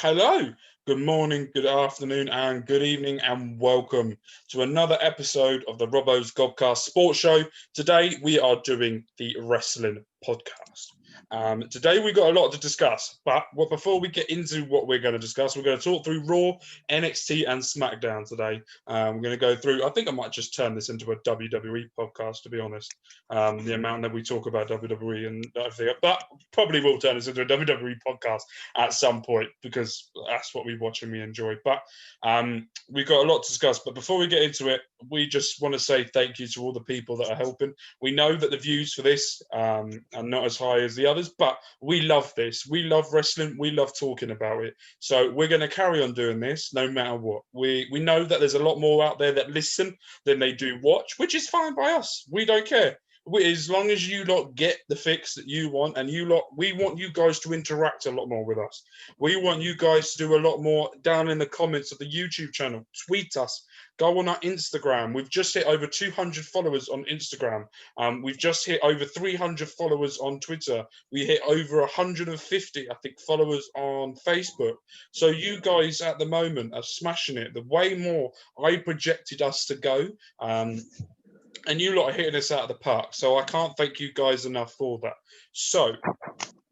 Hello, good morning, good afternoon, and good evening, and welcome to another episode of the Robbos Gobcast Sports Show. Today we are doing the wrestling podcast. Today we got a lot to discuss, but before we get into what we're going to discuss, we're going to talk through Raw, NXT, and Smackdown today. We're going to go through, I think I might just turn this into a WWE podcast, to be honest. The amount that we talk about WWE and everything, but probably will turn this into a WWE podcast at some point because that's what we watch and we enjoy. But we've got a lot to discuss. But before we get into it, we just want to say thank you to all the people that are helping. We know that the views for this are not as high as the others, but we love this. We love wrestling. We love talking about it. So we're going to carry on doing this no matter what. We know that there's a lot more out there that listen than they do watch, which is fine by us. We don't care. As long as you lot get the fix that you want, and we want you guys to interact a lot more with us. We want you guys to do a lot more down in the comments of the YouTube channel. Tweet us. Go on our Instagram. We've just hit over 200 followers on Instagram. We've just hit over 300 followers on Twitter. We hit over 150, I think, followers on Facebook. So you guys at the moment are smashing it. The way more I projected us to go. And you lot are hitting us out of the park. So I can't thank you guys enough for that. So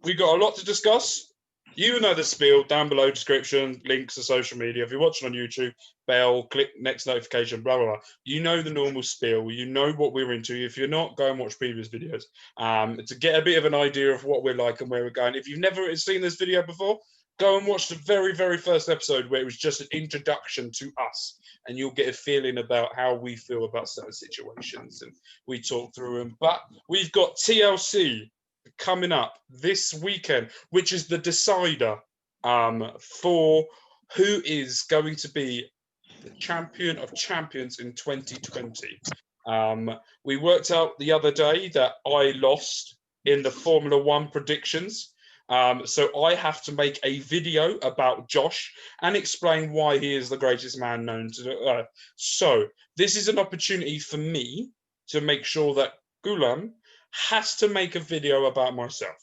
we got a lot to discuss. You know the spiel down below, description, links to social media. If you're watching on YouTube, bell, click next notification, blah, blah, blah. You know the normal spiel. You know what we're into. If you're not, go and watch previous videos to get a bit of an idea of what we're like and where we're going. If you've never seen this video before, go and watch the very, very first episode where it was just an introduction to us, and you'll get a feeling about how we feel about certain situations, and we talk through them. But we've got TLC coming up this weekend, which is the decider for who is going to be the champion of champions in 2020. We worked out the other day that I lost in the Formula One predictions. So I have to make a video about Josh and explain why he is the greatest man known to the earth. So this is an opportunity for me to make sure that Gulam has to make a video about myself,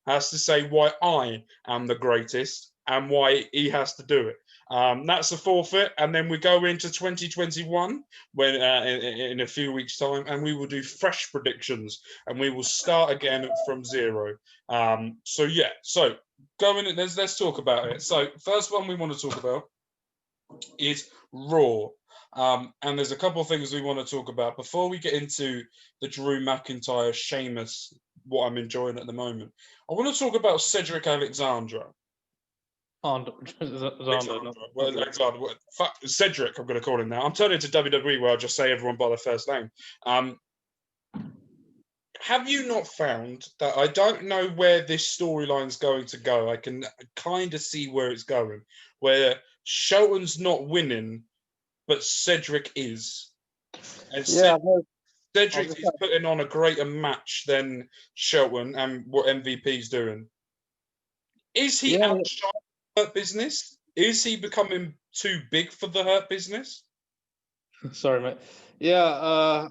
has to say why I am the greatest and why he has to do it. That's the forfeit, and then we go into 2021 when in a few weeks' time, and we will do fresh predictions, and we will start again from zero. So going in, let's talk about it. So first one we want to talk about is Raw, and there's a couple of things we want to talk about before we get into the Drew McIntyre, Sheamus, what I'm enjoying at the moment. I want to talk about Cedric Alexander. Alexander. Cedric, I'm going to call him now. I'm turning to WWE where I'll just say everyone by their first name. Have you not found that I don't know where this storyline's going to go? I can kind of see where it's going, where Shelton's not winning, but Cedric is. And Cedric is putting on a greater match than Shelton and what MVP's doing. Is he outside Hurt Business? Is he becoming too big for the Hurt Business? Sorry, mate. Yeah,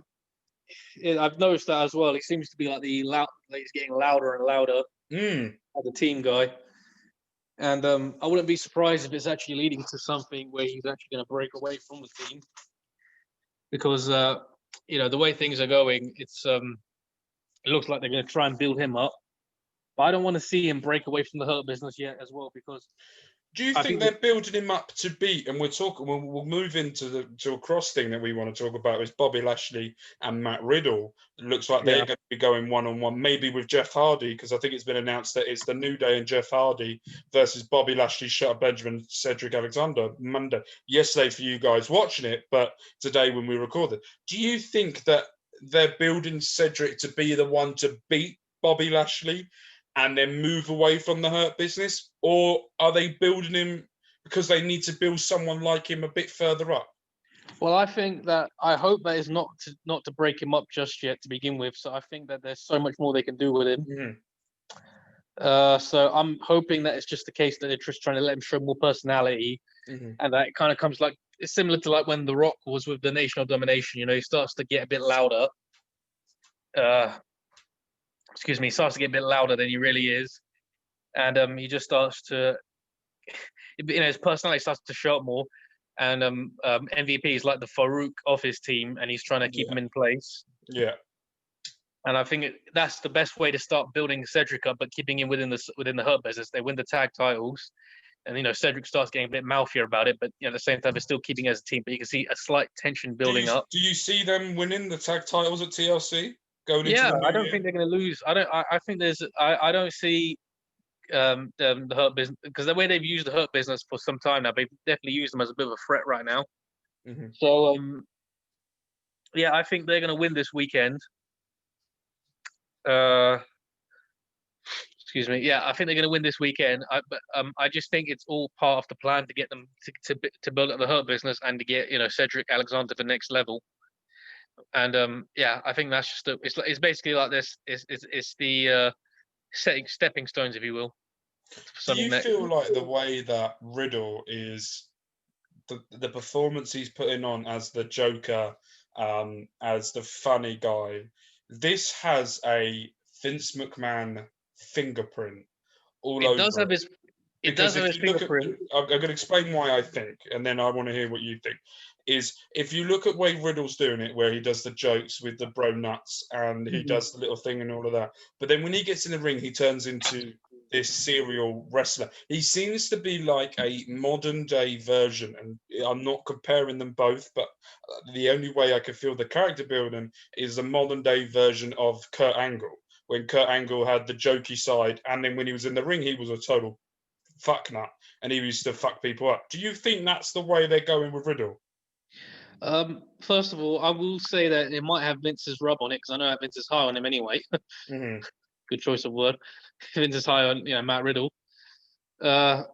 I've noticed that as well. He seems to be like he's getting louder and louder as a team guy. And I wouldn't be surprised if it's actually leading to something where he's actually going to break away from the team. Because, the way things are going, it looks like they're going to try and build him up. But I don't want to see him break away from the Hurt Business yet as well, because do you think they're building him up to beat? And we'll move into a cross thing that we want to talk about is Bobby Lashley and Matt Riddle. It looks like they're going to be going one-on-one, maybe with Jeff Hardy, because I think it's been announced that it's the New Day and Jeff Hardy versus Bobby Lashley, Shelton Benjamin, Cedric Alexander Monday. Yesterday for you guys watching it, but today when we record it. Do you think that they're building Cedric to be the one to beat Bobby Lashley and then move away from the Hurt Business? Or are they building him because they need to build someone like him a bit further up? Well, I hope that is not to break him up just yet to begin with. So I think that there's so much more they can do with him. Mm-hmm. So I'm hoping that it's just the case that they're just trying to let him show more personality. Mm-hmm. And that it kind of comes it's similar to like when The Rock was with the Nation of Domination. He starts to get a bit louder. He starts to get a bit louder than he really is. And he just starts to his personality starts to show up more. And MVP is like the Farouk of his team, and he's trying to keep him in place. Yeah. And I think that's the best way to start building Cedric up, but keeping him within the Hurt Business. They win the tag titles, and Cedric starts getting a bit mouthier about it, but at the same time, they're still keeping as a team. But you can see a slight tension building up. Do you see them winning the tag titles at TLC going into the new I don't year? think they're going to lose. I think I don't see the Hurt Business, because the way they've used the Hurt Business for some time now, they've definitely used them as a bit of a threat right now. Mm-hmm. So I think they're going to win this weekend. Excuse me. Yeah, I think they're going to win this weekend. I just think it's all part of the plan to get them to build up the Hurt Business and to get Cedric Alexander to the next level. And I think that's just it's basically like this. It's the stepping stones, if you will. Do you feel like the way that Riddle is the performance he's putting on as the Joker, as the funny guy, this has a Vince McMahon fingerprint all over it? It does have his fingerprint. I'm going to explain why I think, and then I want to hear what you think. Is if you look at the way Riddle's doing it, where he does the jokes with the bro nuts and he does the little thing and all of that, but then when he gets in the ring, he turns into this serial wrestler. He seems to be like a modern day version, and I'm not comparing them both, but the only way I can feel the character building is a modern day version of Kurt Angle, when Kurt Angle had the jokey side, and then when he was in the ring, he was a total fuck nut, and he used to fuck people up. Do you think that's the way they're going with Riddle? First of all, I will say that it might have Vince's rub on it, because I know that Vince is high on him anyway. Mm-hmm. Good choice of word. Vince is high on Matt Riddle. What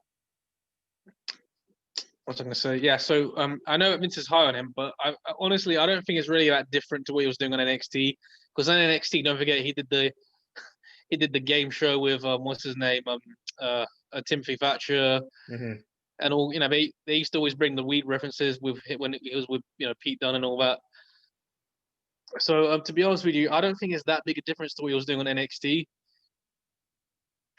was I going to say? Yeah, so I know Vince is high on him, but honestly, I don't think it's really that different to what he was doing on NXT. Because on NXT, don't forget, he did the game show with what's his name, Timothy Thatcher, and all. They used to always bring the weed references when he was with Pete Dunne and all that. So to be honest with you, I don't think it's that big a difference to what he was doing on NXT,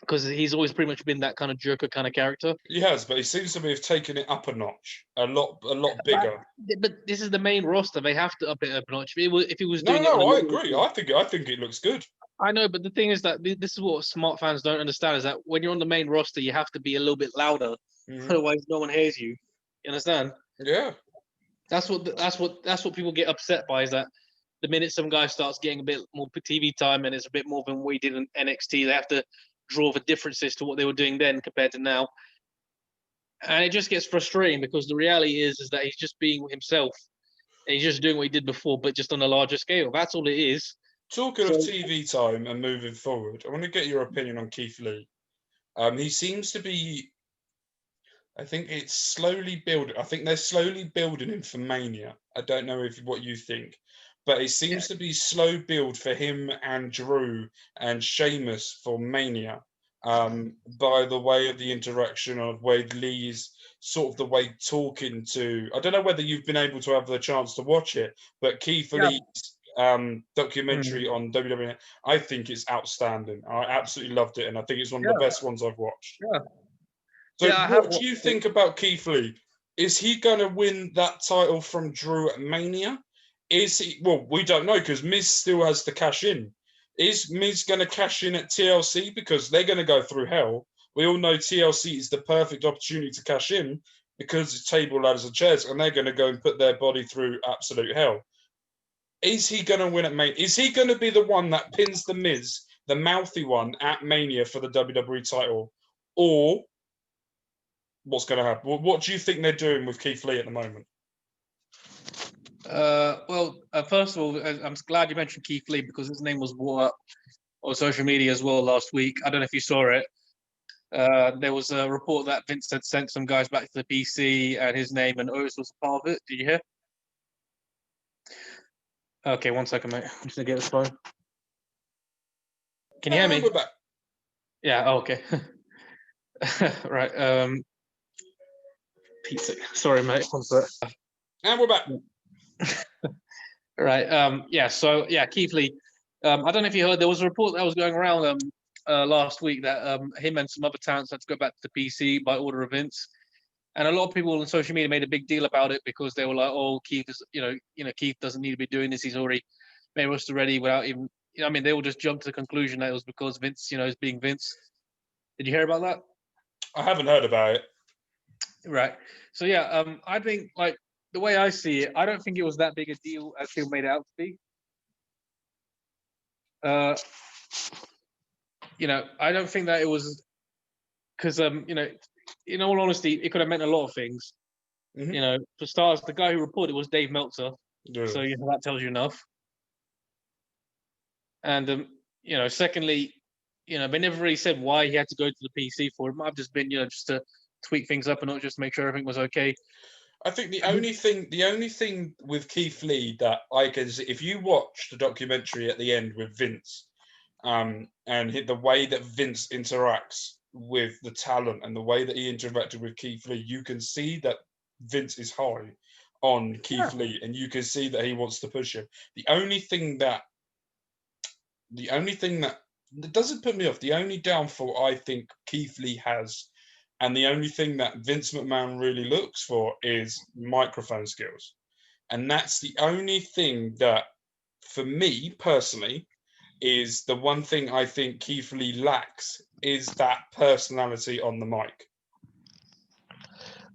because he's always pretty much been that kind of jerker kind of character. He has, but he seems to have taken it up a notch, a lot bigger. But this is the main roster; they have to up it a notch. If he was doing I agree. I think it looks good. I know, but the thing is that this is what smart fans don't understand: is that when you're on the main roster, you have to be a little bit louder, otherwise no one hears you. You understand? Yeah. That's what people get upset by, is that the minute some guy starts getting a bit more TV time and it's a bit more than what he did in NXT, they have to draw the differences to what they were doing then compared to now. And it just gets frustrating, because the reality is that he's just being himself. And he's just doing what he did before, but just on a larger scale. That's all it is. Talking of TV time and moving forward, I want to get your opinion on Keith Lee. He seems to be, I think it's slowly building. I think they're slowly building him for Mania. I don't know what you think, but it seems to be slow build for him and Drew and Sheamus for Mania. By the way of the interaction of Wade Lee's sort of the way talking to, I don't know whether you've been able to have the chance to watch it, but Keith Lee's documentary on WWE, I think it's outstanding. I absolutely loved it, and I think it's one of the best ones I've watched. Yeah. So what do you think about Keith Lee? Is he going to win that title from Drew at Mania? Is he? Well, we don't know, because Miz still has to cash in. Is Miz going to cash in at TLC, because they're going to go through hell? We all know TLC is the perfect opportunity to cash in, because it's table, ladders, and chairs, and they're going to go and put their body through absolute hell. Is he going to win at Mania? Is he going to be the one that pins the Miz, the mouthy one, at Mania for the WWE title? Or what's going to happen? What do you think they're doing with Keith Lee at the moment? First of all, I'm glad you mentioned Keith Lee, because his name was brought up on social media as well last week. I don't know if you saw it. There was a report that Vince had sent some guys back to the PC, and his name and Otis was a part of it. Did you hear? Okay, 1 second, mate. I'm just going to get this phone. Can you hear me? We're back. Yeah, okay. Right. Pizza. Sorry, mate. 1 sec. And we're back. Right. So Keith Lee. I don't know if you heard, there was a report that was going around last week that him and some other talents had to go back to the PC by order of Vince. And a lot of people on social media made a big deal about it because they were like, "Oh, Keith is, Keith doesn't need to be doing this. He's already made roster ready without even." They all just jumped to the conclusion that it was because Vince, is being Vince. Did you hear about that? I haven't heard about it. Right. So yeah, I think like the way I see it, I don't think it was that big a deal as people made it out to be. I don't think that it was because in all honesty, it could have meant a lot of things. Mm-hmm. For starters, the guy who reported was Dave Meltzer. Yeah. So that tells you enough. And secondly, they never really said why he had to go to the PC for. It might have just been, just to tweak things up and not just make sure everything was okay. I think the only thing with Keith Lee that I can see, if you watch the documentary at the end with Vince, and the way that Vince interacts with the talent and the way that he interacted with Keith Lee, you can see that Vince is high on Keith Lee, and you can see that he wants to push him. The only thing that doesn't put me off, the only downfall I think Keith Lee has, and the only thing that Vince McMahon really looks for, is microphone skills. And that's the only thing that, for me personally, is the one thing I think Keith Lee lacks, is that personality on the mic.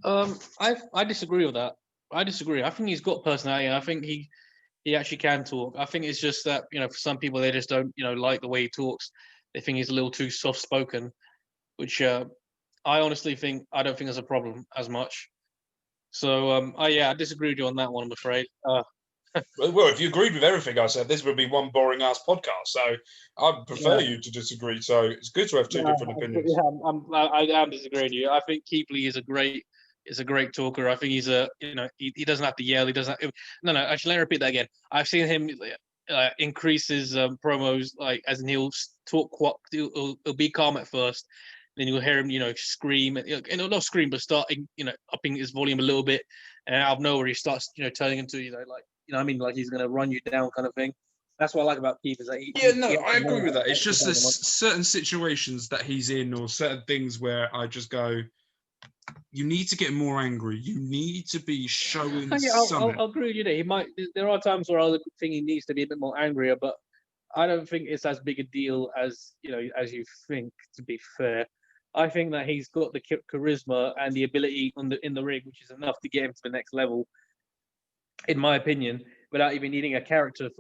I disagree with that. I think he's got personality. I think he actually can talk. I think it's just that, for some people, they just don't, like the way he talks. They think he's a little too soft-spoken, which I honestly I don't think is a problem as much. So, I disagree with you on that one, I'm afraid. Well, if you agreed with everything I said, this would be one boring-ass podcast. So I prefer you to disagree. So it's good to have two different opinions. Yeah, I am disagreeing with you. I think Keith Lee is a great talker. I think he's he doesn't have to yell. He doesn't. No. Actually, let me repeat that again. I've seen him increase his promos, like as in he'll talk. He'll be calm at first, then you'll hear him, scream, not scream, but starting, upping his volume a little bit, and out of nowhere he starts, turning into, like he's gonna run you down, kind of thing. That's what I like about Keith, is that I agree with that. It's just there's certain situations that he's in, or certain things where I just go, you need to get more angry. You need to be showing something. I'll agree with you there. He might. There are times where I think he needs to be a bit more angrier, but I don't think it's as big a deal as as you think. To be fair, I think that he's got the charisma and the ability in the ring, which is enough to get him to the next level, in my opinion, without even needing a character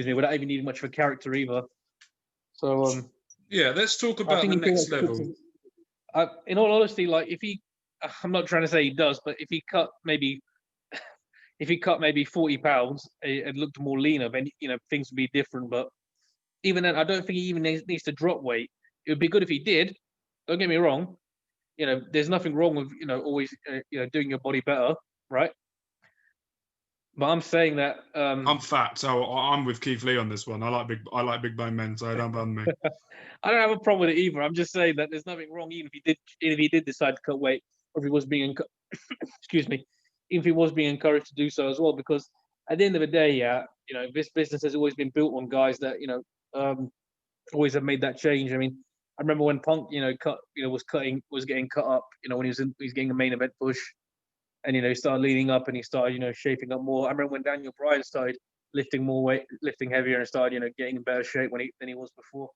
without even needing much of a character either. So let's talk about the next level. In all honesty, like I'm not trying to say he does, but if he cut maybe 40 pounds and looked more leaner, then things would be different. But even then, I don't think he even needs to drop weight. It would be good if he did. Don't get me wrong. There's nothing wrong with always doing your body better, right? But I'm saying that I'm fat, so I'm with Keith Lee on this one. I like big bone men, so don't bother me. I don't have a problem with it either. I'm just saying that there's nothing wrong, even if he did decide to cut weight, or if he was being excuse me, if he was being encouraged to do so as well. Because at the end of the day, this business has always been built on guys that always have made that change. I mean, I remember when Punk was getting cut up, when he was getting a main event push. And he started leading up, and he started shaping up more. I remember when Daniel Bryan started lifting more weight, lifting heavier, and started getting in better shape than he was before.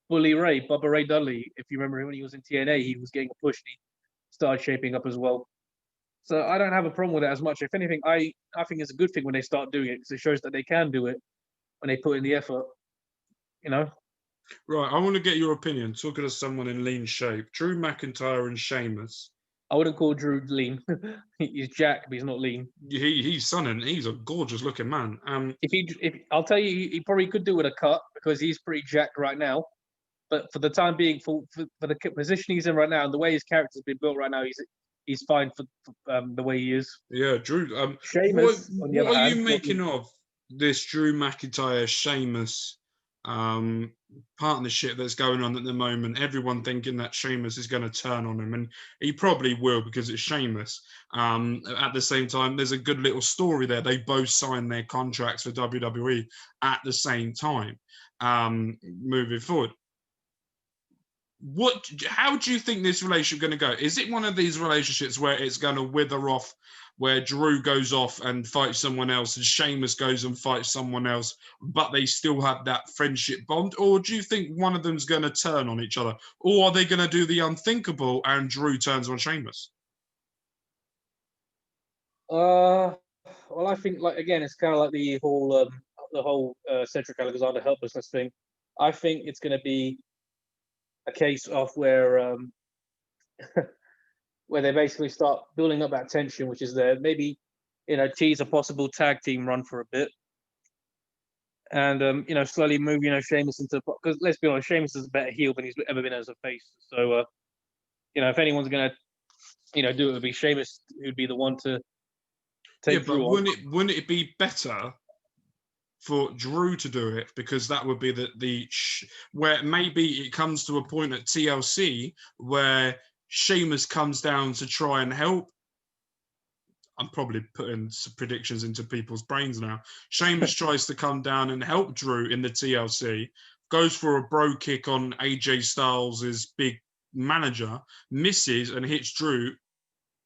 Bully Ray, Bubba Ray Dudley, if you remember when he was in TNA, he was getting a push, and he started shaping up as well. So I don't have a problem with it as much. If anything, I think it's a good thing when they start doing it, because it shows that they can do it when they put in the effort. Right. I want to get your opinion. Talking to someone in lean shape, Drew McIntyre and Sheamus. I wouldn't call Drew lean. He's jacked, but he's not lean. He's stunning. He's a gorgeous looking man. If I'll tell you, he probably could do with a cut, because he's pretty jacked right now. But for the time being, for the position he's in right now, and the way his character's been built right now, he's fine for the way he is. Yeah, Drew. Sheamus, what are you making of this Drew McIntyre Sheamus partnership that's going on at the moment? Everyone thinking that Sheamus is going to turn on him, and he probably will, because it's Sheamus. At the same time, there's a good little story there. They both signed their contracts for WWE at the same time. moving forward. How do you think this relationship going to go? Is it one of these relationships where it's going to wither off, where Drew goes off and fights someone else and Sheamus goes and fights someone else, but they still have that friendship bond? Or do you think one of them's going to turn on each other? Or are they going to do the unthinkable and Drew turns on Sheamus? Well, I think, like, again, it's kind of like the whole Cedric Alexander helplessness thing. I think it's going to be a case of where where they basically start building up that tension, which is there. Maybe, tease a possible tag team run for a bit, and slowly move Sheamus into, because let's be honest, Sheamus is a better heel than he's ever been as a face. So if anyone's gonna do it, would be Sheamus who'd be the one to take Drew on. Wouldn't it be better for Drew to do it, because that would be where maybe it comes to a point at TLC where Sheamus comes down to try and help. I'm probably putting some predictions into people's brains now. Sheamus tries to come down and help Drew in the TLC, goes for a bro kick on AJ Styles' big manager, misses and hits Drew,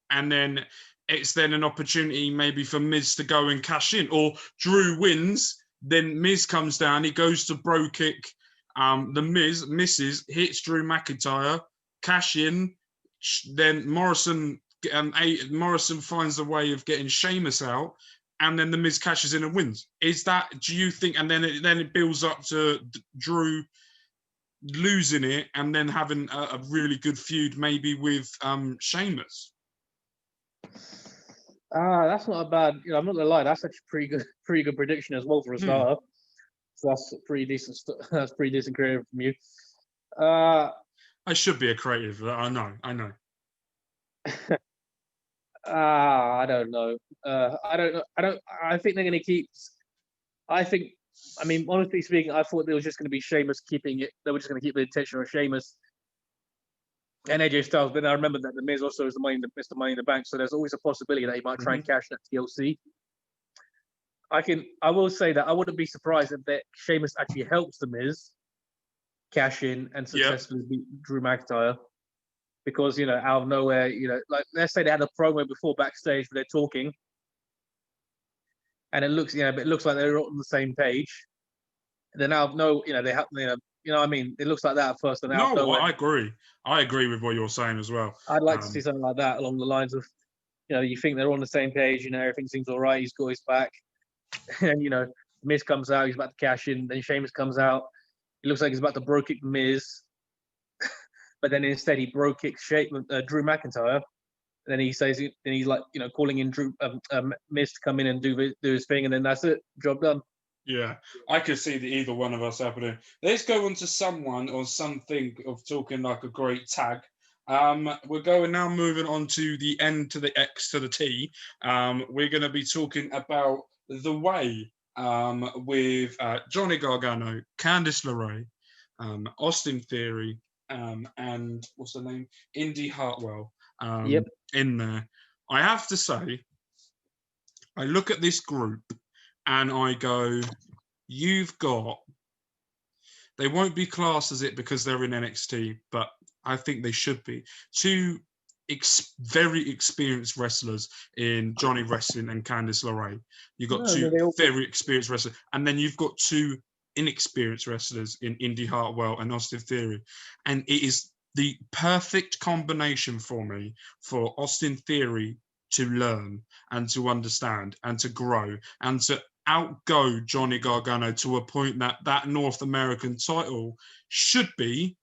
and then it's then an opportunity maybe for Miz to go and cash in, or Drew wins. Then Miz comes down, he goes to bro kick. The Miz misses, hits Drew McIntyre, cash in. Then Morrison finds a way of getting Sheamus out, and then the Miz cashes in and wins. Do you think? And then it builds up to Drew losing it, and then having a really good feud maybe with Sheamus. That's not a bad. I'm not gonna lie. That's actually pretty good prediction as well for a starter. So that's pretty decent. That's pretty decent creative from you. I should be a creative. I know. I don't know. I think they're gonna keep. Honestly speaking, I thought they were just gonna be Sheamus keeping it. They were just gonna keep the attention of Sheamus and AJ Styles, but I remember that the Miz also is Mr. Money in the Bank, so there's always a possibility that he might try and cash that TLC. I will say that I wouldn't be surprised if that Sheamus actually helps the Miz cash in and successfully beat Drew McIntyre, because out of nowhere, like, let's say they had a promo before backstage where they're talking, and it looks like they're on the same page, and then out of nowhere, they have what I mean? It looks like that at first. And I agree. I agree with what you're saying as well. I'd like to see something like that along the lines of, you think they're on the same page, everything seems all right, he's got his back. And, Miz comes out, he's about to cash in. Then Sheamus comes out. It looks like he's about to bro kick Miz. But then instead he bro kicks Drew McIntyre. And then he says, he's like, calling in Miz to come in and do his thing. And then that's it. Job done. Yeah, I could see either one of us happening. Let's go on to someone or something of talking like a great tag. We're moving on to the N to the X to the T. We're going to be talking about The Way with Johnny Gargano, Candice LeRae, Austin Theory, and what's the name? Indy Hartwell in there. I have to say, I look at this group and I go, they won't be classed as it because they're in NXT, but I think they should be. Two very experienced wrestlers in Johnny Wrestling and Candice LeRae. You've got two very experienced wrestlers. And then you've got two inexperienced wrestlers in Indy Hartwell and Austin Theory. And it is the perfect combination for me for Austin Theory to learn and to understand and to grow and to outgo Johnny Gargano to a point that North American title should be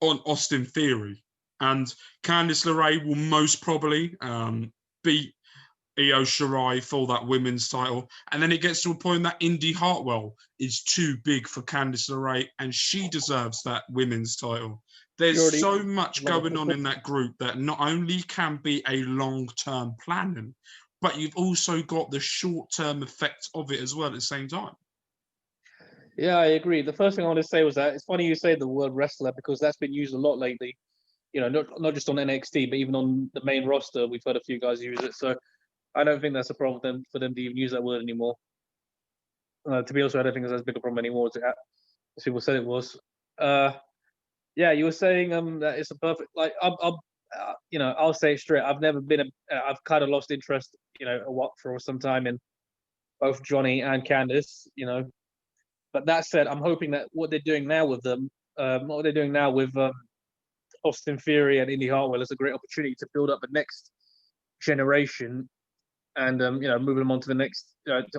on Austin Theory. And Candice LeRae will most probably beat Io Shirai for that women's title. And then it gets to a point that Indy Hartwell is too big for Candice LeRae and she deserves that women's title. There's so much going on in that group that not only can be a long-term planning, but you've also got the short-term effects of it as well at the same time. Yeah, I agree. The first thing I want to say was that it's funny you say the word wrestler, because that's been used a lot lately. Not just on NXT, but even on the main roster, we've heard a few guys use it. So I don't think that's a problem for them to even use that word anymore. To be honest, I don't think it's as big a problem anymore as people said it was. Yeah, you were saying that it's a perfect I'll say it straight. I've never been I've kind of lost interest, for some time in both Johnny and Candice, But that said, I'm hoping that what they're doing now with them, what they're doing now with Austin Theory and Indy Hartwell is a great opportunity to build up the next generation and move them on to the next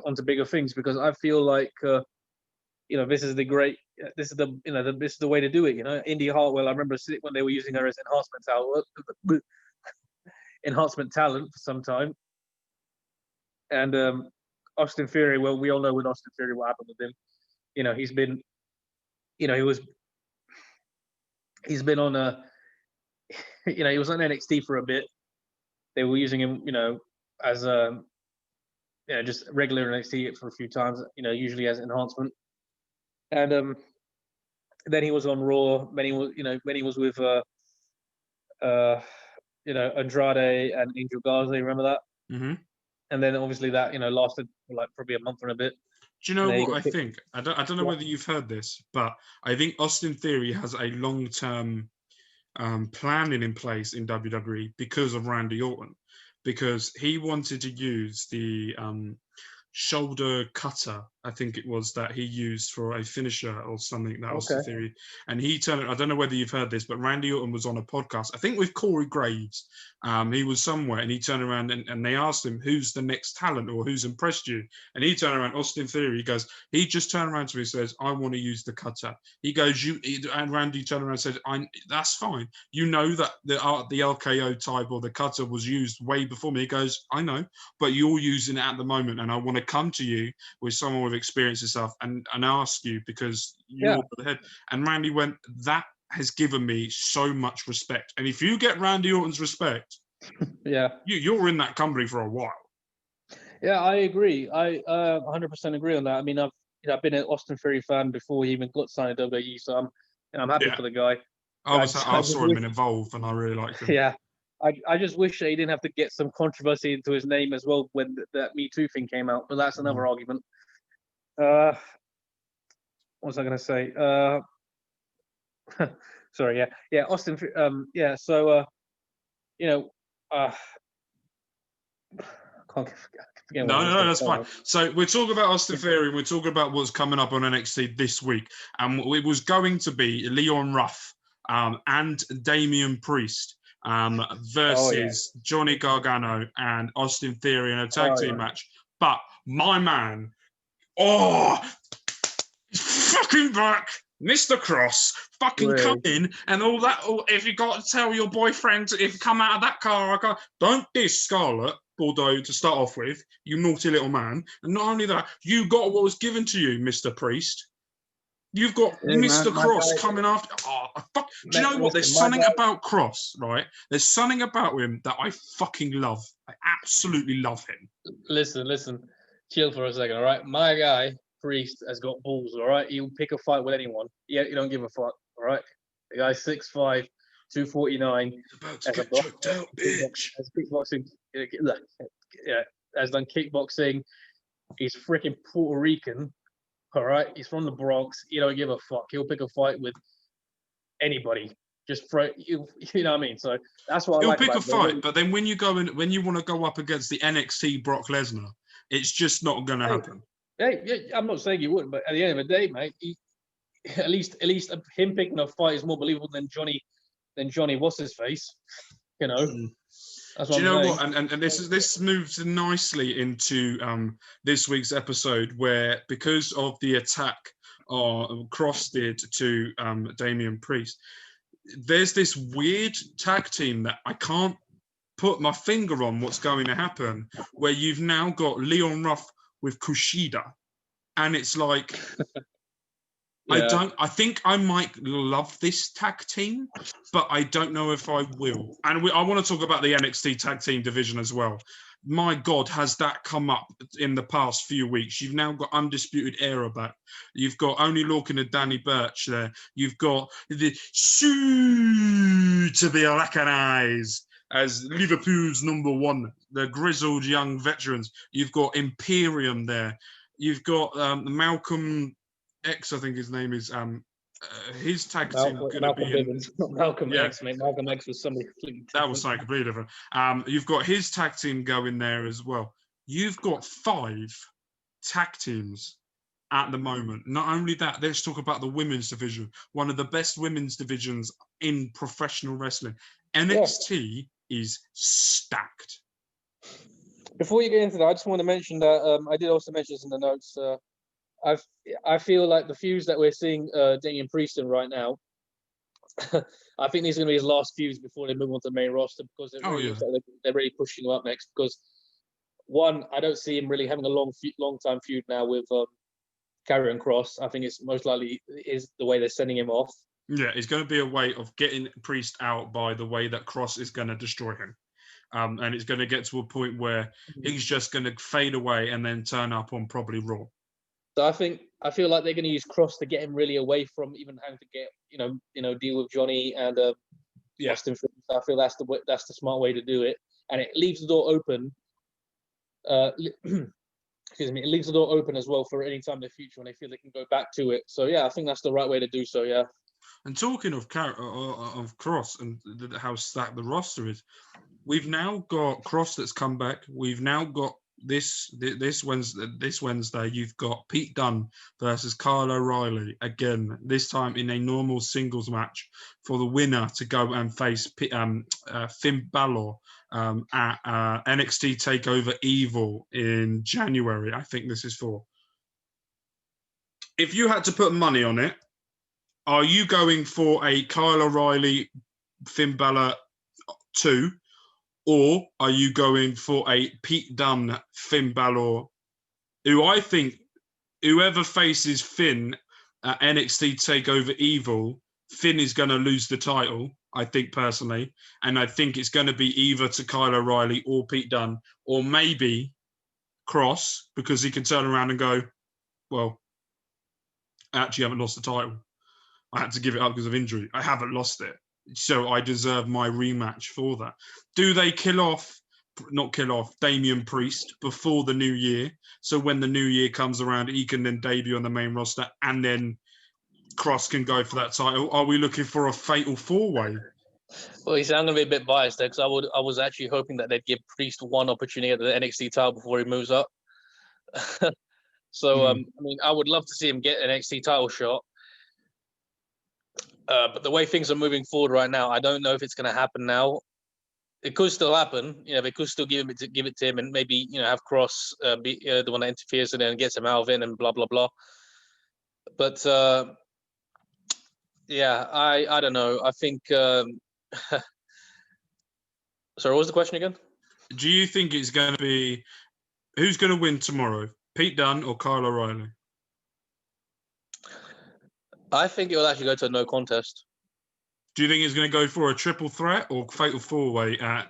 onto bigger things, because I feel like this is the way to do it. Indy Hartwell, I remember when they were using her as enhancement talent for some time, and Austin Theory, well, we all know with Austin Theory what happened with him. He's been on he was on NXT for a bit. They were using him as just regular NXT for a few times, usually as enhancement. And then he was on Raw. When he was with Andrade and Angel Garza. Remember that? Mm-hmm. And then obviously that lasted like probably a month and a bit. Do you know what I think? I don't know whether you've heard this, but I think Austin Theory has a long-term planning in place in WWE because of Randy Orton, because he wanted to use the shoulder cutter, I think it was, that he used for a finisher or something, that Austin Theory. And he turned, I don't know whether you've heard this, but Randy Orton was on a podcast, I think with Corey Graves. He was somewhere and he turned around and they asked him, who's the next talent or who's impressed you? And he turned around, Austin Theory, he just turned around to me and says, I want to use the cutter. He goes, and Randy turned around and said, that's fine. You know that the LKO type or the cutter was used way before me. He goes, I know, but you're using it at the moment and I want to come to you with someone with experience and stuff and ask you because you're the head. And Randy went, that has given me so much respect. And if you get Randy Orton's respect, you're in that company for a while. Yeah, I agree. I 100% agree on that. I mean, I've been an Austin Theory fan before he even got signed to WWE, so I'm happy for the guy. I saw him in Evolve and I really liked him. Yeah. I just wish that he didn't have to get some controversy into his name as well when that Me Too thing came out, but that's another argument. What was I going to say? Sorry, yeah, Austin. So can't forget. No, that's fine. So we're talking about Austin Theory. We're talking about what's coming up on NXT this week, and it was going to be Leon Ruff and Damian Priest versus Johnny Gargano and Austin Theory in a tag team match. But my man, he's fucking back. Mr. Cross, fucking come in and all that. If you got to tell your boyfriend, if you come out of that car, don't diss Scarlett Bordeaux to start off with, you naughty little man. And not only that, you got what was given to you, Mr. Priest. You've got Mr. Cross coming after. Do you know what? There's something about Cross, right? There's something about him that I fucking love. I absolutely love him. Listen. Chill for a second, all right? My guy, Priest, has got balls, all right? He'll pick a fight with anyone. Yeah, you don't give a fuck, all right? The guy's 6'5", 249. He's about to get choked out, bitch. Has kickboxing, has done kickboxing. He's freaking Puerto Rican, all right? He's from the Bronx. You don't give a fuck. He'll pick a fight with anybody. Just throw you know what I mean? So that's what I like. He'll pick a fight, but then when you want to go up against the NXT Brock Lesnar, it's just not going to happen. Hey, I'm not saying he wouldn't, but at the end of the day, mate, at least him picking a fight is more believable than Johnny what's his face, That's what Do you know what? And this moves nicely into this week's episode, where because of the attack Cross did to Damian Priest, there's this weird tag team that I can't put my finger on what's going to happen, where you've now got Leon Ruff with Kushida, and it's like I think I might love this tag team, but I don't know if I will. And I want to talk about the NXT tag team division as well. My God, has that come up in the past few weeks? You've now got Undisputed Era back. You've got Oney Lorcan and Danny Burch there. You've got the soon to be recognized as Liverpool's number one, the grizzled young veterans. You've got Imperium there. You've got Malcolm X, I think his name is. His tag team going to Malcolm be Bivens, not Malcolm X, mate. Malcolm X was somebody completely different. That was something completely different. You've got his tag team going there as well. You've got 5 tag teams at the moment. Not only that, let's talk about the women's division. One of the best women's divisions in professional wrestling. NXT is stacked. Before you get into that, I just want to mention that I did also mention this in the notes. I feel like the feuds that we're seeing Damian Priest in right now, I think these are going to be his last feuds before they move on to the main roster, because they're really pushing him up next. Because one, I don't see him really having a long time feud now with Karrion Kross. I think it's most likely is the way they're sending him off. Yeah, it's going to be a way of getting Priest out by the way that Kross is going to destroy him. And it's going to get to a point where he's just going to fade away and then turn up on probably Raw. So I feel like they're going to use Kross to get him really away from even having to get deal with Johnny and Austin. I feel that's the smart way to do it, and it leaves the door open. Excuse me, it leaves the door open as well for any time in the future when they feel they can go back to it. So yeah, I think that's the right way to do so. Yeah. And talking of Kross and how stacked the roster is, we've now got Kross that's come back. We've now got this Wednesday. You've got Pete Dunne versus Kyle O'Reilly again. This time in a normal singles match for the winner to go and face Finn Balor at NXT Takeover Evil in January. I think this is for. If you had to put money on it, are you going for a Kyle O'Reilly Finn Balor 2? Or are you going for a Pete Dunne Finn Balor, who I think whoever faces Finn at NXT TakeOver Evil, Finn is going to lose the title, I think personally. And I think it's going to be either to Kyle O'Reilly or Pete Dunne, or maybe Kross, because he can turn around and go, well, I actually haven't lost the title. I had to give it up because of injury. I haven't lost it. So I deserve my rematch for that. Do they not kill off Damian Priest before the new year? So when the new year comes around, he can then debut on the main roster and then Kross can go for that title. Are we looking for a fatal 4-way? Well, I'm going to be a bit biased there because I was actually hoping that they'd give Priest one opportunity at the NXT title before he moves up. So, I mean, I would love to see him get an NXT title shot. But the way things are moving forward right now, I don't know if it's going to happen now. It could still happen. They could still give it to him and maybe, have Kross be the one that interferes and then gets him out of it and blah, blah, blah. But, yeah, I don't know. I think... Sorry, what was the question again? Do you think it's going to be... Who's going to win tomorrow? Pete Dunne or Kyle O'Reilly? I think it will actually go to a no contest. Do you think it's going to go for a triple threat or fatal 4-way at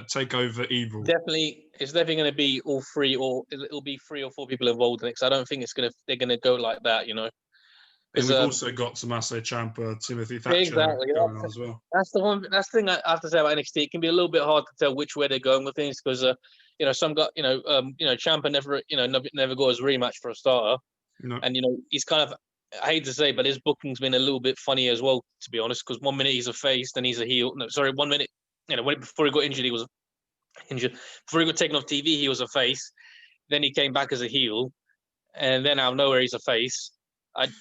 TakeOver Evil? It's definitely going to be all 3, or it'll be 3 or 4 people involved in it. Because I don't think they're going to go like that, And we've also got Tommaso Ciampa, Timothy Thatcher exactly, going on as well. That's the thing I have to say about NXT. It can be a little bit hard to tell which way they're going with things because some got Ciampa never got his rematch for a starter, and he's kind of. I hate to say, but his booking's been a little bit funny as well, to be honest. Because 1 minute he's a face, then he's a heel. No, sorry, 1 minute, before he got injured, he was injured. Before he got taken off TV, he was a face. Then he came back as a heel, and then out of nowhere he's a face.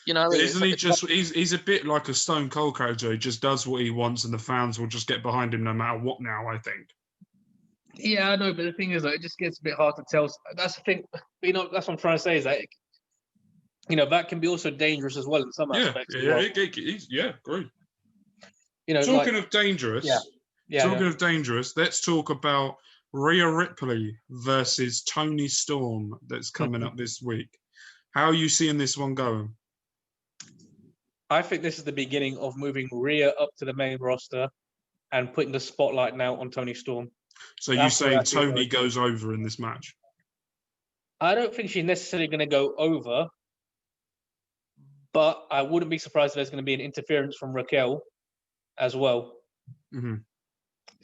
Isn't he just? He's a bit like a Stone Cold character. He just does what he wants, and the fans will just get behind him no matter what. Now, I think. Yeah, I know, but the thing is, it just gets a bit hard to tell. That's the thing. That's what I'm trying to say is that. That can be also dangerous as well in some aspects. Yeah, great. Talking of dangerous, of dangerous, let's talk about Rhea Ripley versus Toni Storm that's coming up this week. How are you seeing this one going? I think this is the beginning of moving Rhea up to the main roster and putting the spotlight now on Toni Storm. So you say Toni goes over in this match? I don't think she's necessarily going to go over. But I wouldn't be surprised if there's going to be an interference from Raquel as well. Mm-hmm.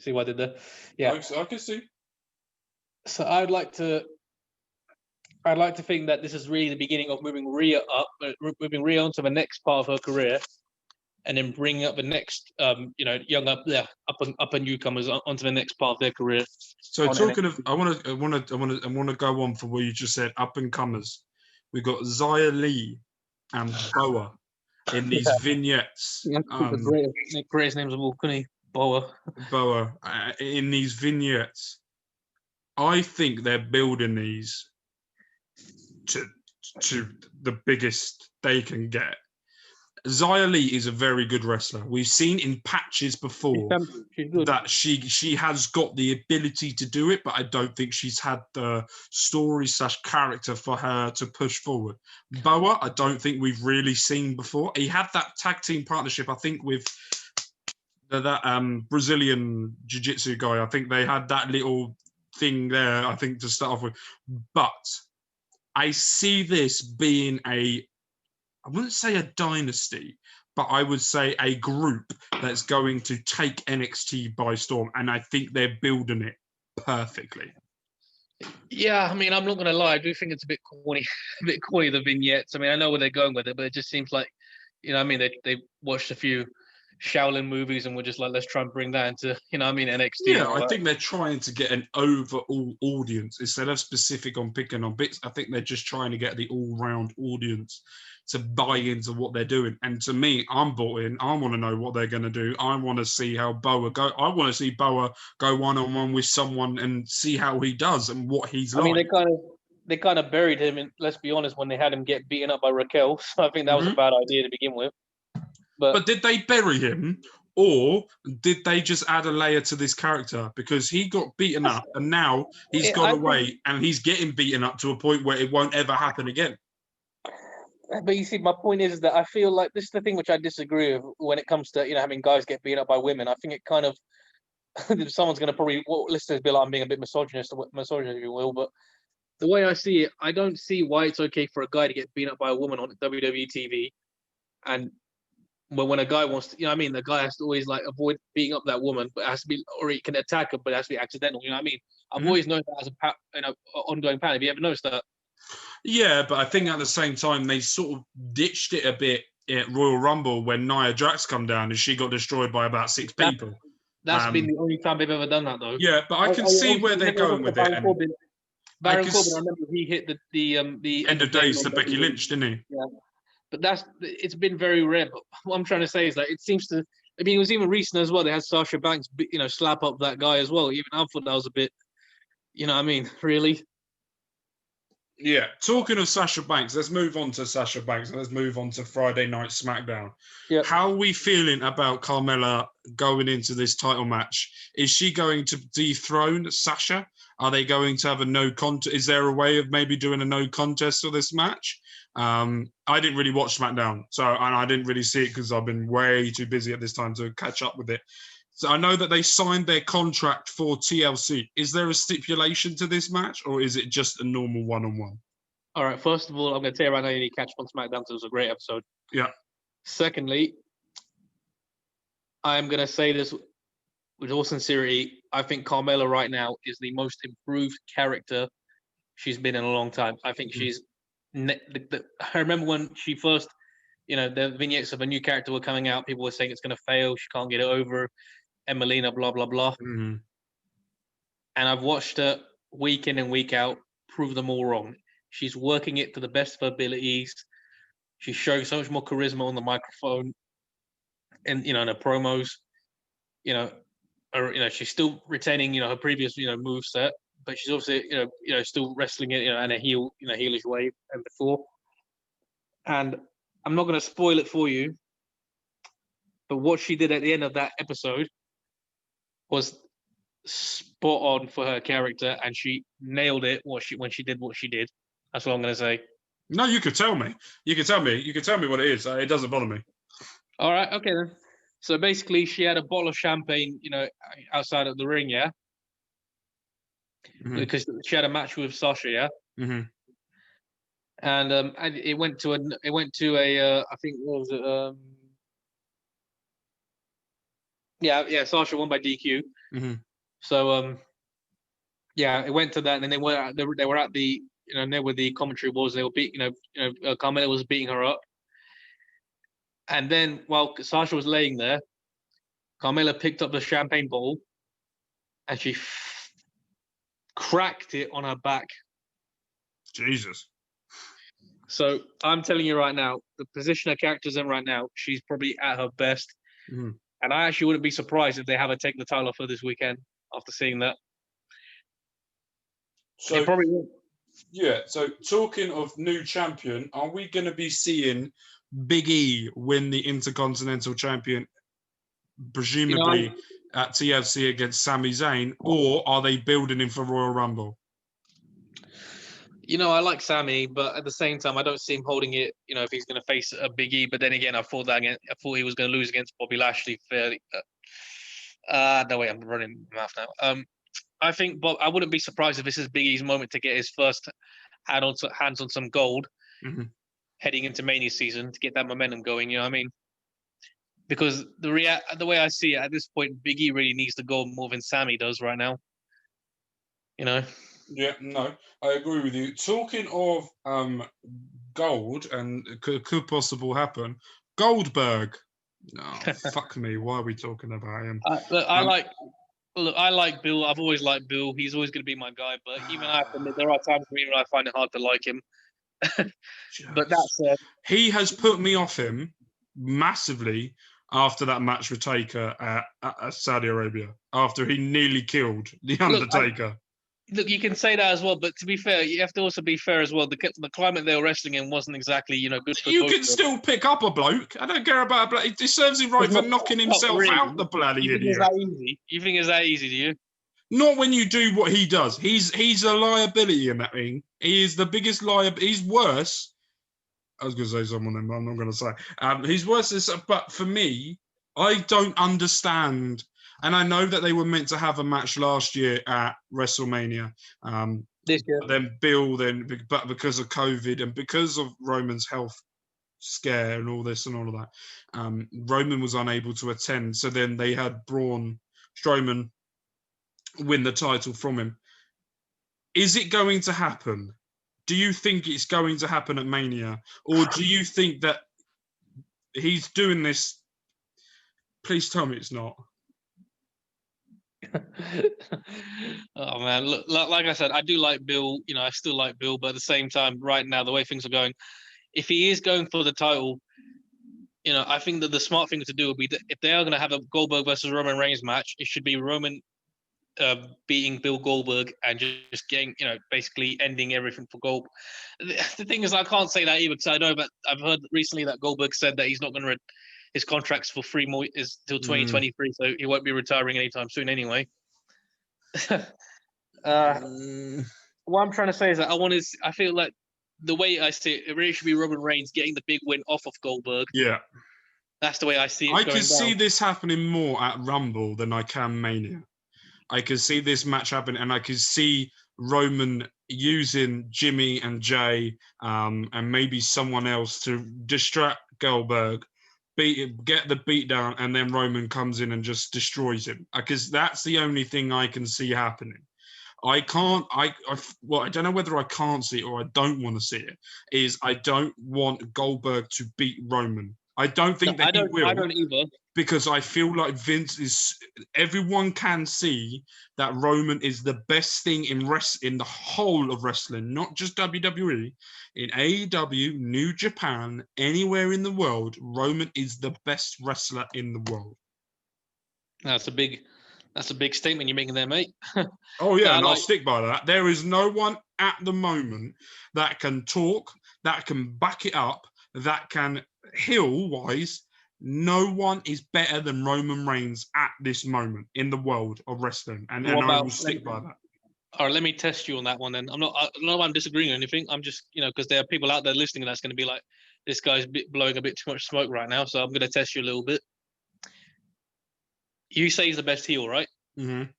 See what I did there? Yeah. I can see. So I'd like to I'd like to think that this is really the beginning of moving Rhea up, moving Rhea onto the next part of her career, and then bringing up the next, young up and newcomers onto the next part of their career. So talking of, I want to go on for what you just said, up and comers. We've got Xia Li and Boa in these vignettes. Yeah, the greatest names of all, couldn't he? Boa in these vignettes. I think they're building these to the biggest they can get. Xia Li is a very good wrestler. We've seen in patches before that she has got the ability to do it, but I don't think she's had the story/character for her to push forward. Boa, I don't think we've really seen before. He had that tag team partnership, I think, with that Brazilian jiu-jitsu guy. I think they had that little thing there, I think, to start off with. But I see this being I wouldn't say a dynasty, but I would say a group that's going to take NXT by storm, and I think they're building it perfectly. Yeah, I mean, I'm not going to lie. I do think it's a bit corny, the vignettes. I mean, I know where they're going with it, but it just seems like, they watched a few Shaolin movies and we're just like, let's try and bring that into, NXT. Yeah, I think they're trying to get an overall audience instead of specific on picking on bits. I think they're just trying to get the all-round audience to buy into what they're doing. And to me, I'm bought in. I want to know what they're going to do. I want to see how Boa go. I want to see Boa go one-on-one with someone and see how he does and what he's like. I mean, they kind of buried him, and let's be honest, when they had him get beaten up by Raquel. So I think that was a bad idea to begin with. But did they bury him, or did they just add a layer to this character? Because he got beaten up, and now he's gone away, and he's getting beaten up to a point where it won't ever happen again. But you see, my point is that I feel like this is the thing which I disagree with when it comes to having guys get beaten up by women. I think it kind of someone's going to probably listeners be like, I'm being a bit misogynist, if you will. But the way I see it, I don't see why it's okay for a guy to get beaten up by a woman on WWE TV, and when a guy wants to, the guy has to always avoid beating up that woman, but it has to be, or he can attack her, but it has to be accidental. You know what I mean? I've always known that as an ongoing pattern. Have you ever noticed that? Yeah, but I think at the same time they sort of ditched it a bit at Royal Rumble when Nia Jax come down and she got destroyed by about 6 people. That's been the only time they've ever done that, though. Yeah, but I can see where they're going with it. Baron Corbin, I remember he hit the end of days to Becky Lynch, didn't he? Yeah, but it's been very rare. But what I'm trying to say is that it seems to. I mean, it was even recent as well. They had Sasha Banks, slap up that guy as well. Even I thought that was a bit. Really. Yeah, talking of Sasha Banks, let's move on to Sasha Banks and let's move on to Friday Night Smackdown. Yep. How are we feeling about Carmella going into this title match? Is she going to dethrone Sasha? Are they going to have a no contest? Is there a way of maybe doing a no contest for this match? I didn't really watch Smackdown, and I didn't really see it because I've been way too busy at this time to catch up with it. So I know that they signed their contract for TLC. Is there a stipulation to this match, or is it just a normal one-on-one? All right. First of all, I'm going to tell you right now, you need to catch up on Smackdown because it was a great episode. Yeah. Secondly, I'm going to say this with all sincerity. I think Carmella right now is the most improved character she's been in a long time. I think she's. I remember when she first, the vignettes of a new character were coming out. People were saying it's going to fail. She can't get it over. Emelina, blah, blah, blah. Mm-hmm. And I've watched her week in and week out prove them all wrong. She's working it to the best of her abilities. She's showing so much more charisma on the microphone and, in her promos. She's still retaining, her previous, moveset, but she's obviously, still wrestling it, in a heelish way and before. And I'm not going to spoil it for you, but what she did at the end of that episode was spot on for her character, and she nailed it when she did what she did. That's what I'm going to say. No, you could tell me. You could tell me what it is. It doesn't bother me. All right, okay then. So basically, she had a bottle of champagne, outside of the ring, yeah, because she had a match with Sasha, yeah. Mm-hmm. And it went to a I think what was it? Yeah, Sasha won by DQ. Mm-hmm. So it went to that, and then they were at the there where the commentary was, they were Carmella was beating her up. And then while Sasha was laying there, Carmella picked up the champagne bottle and she cracked it on her back. Jesus. So I'm telling you right now, the position her character's in right now, she's probably at her best. Mm. And I actually wouldn't be surprised if they have her take the title off her this weekend after seeing that. So they probably will. Yeah, so talking of new champion, are we going to be seeing Big E win the Intercontinental Champion, presumably at TLC against Sami Zayn, or are they building him for Royal Rumble? I like Sami, but at the same time, I don't see him holding it. If he's going to face a Big E, but then again, I thought he was going to lose against Bobby Lashley fairly. No way, I'm running my mouth now. I think I wouldn't be surprised if this is Big E's moment to get his first hands on some gold heading into Mania season to get that momentum going. You know what I mean? Because the way I see it at this point, Big E really needs the gold more than Sami does right now. Yeah, no, I agree with you. Talking of gold and could possibly happen, Goldberg. Oh, fuck me. Why are we talking about him? I like Bill. I've always liked Bill. He's always going to be my guy. But even I have to admit, there are times for me when I find it hard to like him. But that's he has put me off him massively after that match with Taker at Saudi Arabia, after he nearly killed The Undertaker. Look, you can say that as well, but to be fair, you have to also be fair as well. The climate they were wrestling in wasn't exactly, good for you can still pick up a bloke. I don't care about a bloke. It serves him right for knocking himself out, the bloody idiot. You think it's that easy? You think it's that easy, do you? Not when you do what he does. He's a liability in that ring. He is the biggest liability. He's worse. I was going to say someone, but I'm not going to say. He's worse. But for me, I don't understand. And I know that they were meant to have a match last year at WrestleMania. This year. But because of COVID and because of Roman's health scare and all this and all of that, Roman was unable to attend. So then they had Braun Strowman win the title from him. Is it going to happen? Do you think it's going to happen at Mania? Or do you think that he's doing this? Please tell me it's not. Oh man, look, like I said, I do like Bill. I still like Bill, but at the same time, right now, the way things are going, if he is going for the title, I think that the smart thing to do would be that if they are going to have a Goldberg versus Roman Reigns match, it should be Roman beating Bill Goldberg and just getting, basically ending everything for Gold. The thing is, I can't say that either because I know that I've heard recently that Goldberg said that he's not going to. His contract's for 3 more is till 2023, so he won't be retiring anytime soon anyway. What I'm trying to say is that I feel like the way I see it really should be Roman Reigns getting the big win off of Goldberg. Yeah. That's the way I see it. I can see this happening more at Rumble than I can Mania. I can see this match happen, and I can see Roman using Jimmy and Jay and maybe someone else to distract Goldberg, get the beat down, and then Roman comes in and just destroys him. Because that's the only thing I can see happening. I don't know whether I can't see it or I don't want to see it, is I don't want Goldberg to beat Roman. I don't think he will. I don't either. Because I feel like everyone can see that Roman is the best thing in the whole of wrestling, not just WWE, in AEW, New Japan, anywhere in the world. Roman is the best wrestler in the world. That's a big statement you're making there, mate. Oh yeah, and I'll stick by that. There is no one at the moment that can talk, that can back it up, that can heel-wise. No one is better than Roman Reigns at this moment in the world of wrestling, and I will stick by that. All right, let me test you on that one then. I'm disagreeing or anything. I'm just, because there are people out there listening that's going to be like, this guy's blowing a bit too much smoke right now, so I'm going to test you a little bit. You say he's the best heel, right? Mm-hmm.